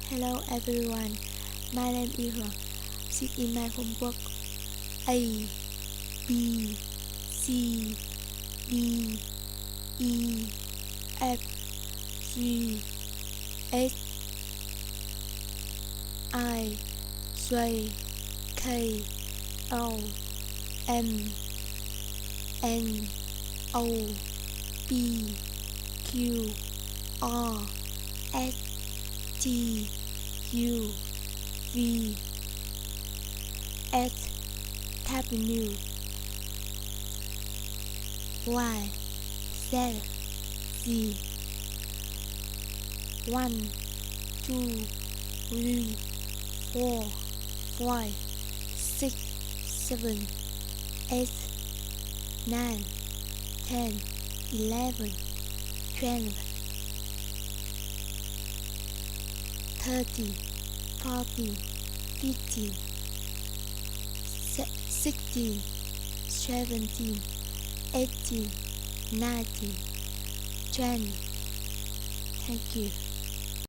Hello everyone, my name is Hua. Sit in my homework. A, B, C, D, E, F, G, H, I, J, K, L, M, N, O, P, Q, R, S, T, U, V, X, W, Y, Z, Z, 1, 2, 3, 4, 5, 6, 7, 8, 9, 10, 11, 12, 13, 14, 15, 16, 17, 18, 19, 20. Thank you.